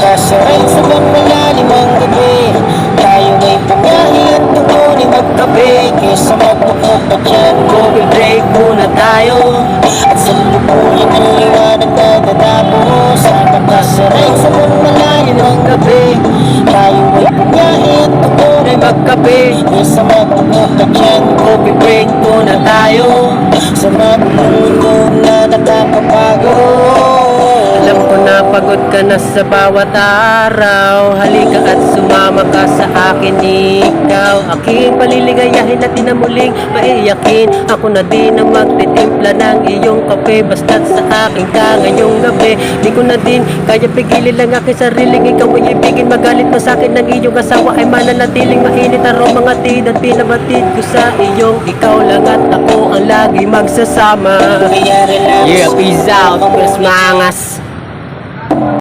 Magkasaray sa malalim ang gabi. Tayo ay pagkahi at tugon ay magkape. Kesa magpupok pa dyan, coffee break muna tayo. At sa lubuyan ng liwanag na dadabo. Sa magkasaray sa malalim ang gabi. Tayo ay pagkahi at tugon ay magkape. Kesa magpupok pa dyan, coffee break muna tayo. Sa mabulong na nakakapagod. Alam ko na pagod ka na sa bawat araw. Halika at sumama ka sa akin, ikaw aking paliligayahin at tinamuling maiyakin. Ako na din ang magtitimpla ng iyong kape. Basta't sa akin ka ngayong gabi. Di ko na din kaya pigilin lang aking sariling ikaw ay ibigin. Magalit mo sa akin ng iyong asawa ay mananatiling mainit. Aroma mga tid at pinabatid ko sa iyong ikaw lang at ako ang lagi magsasama. Kaya relax. Yeah, peace out, mas mangas.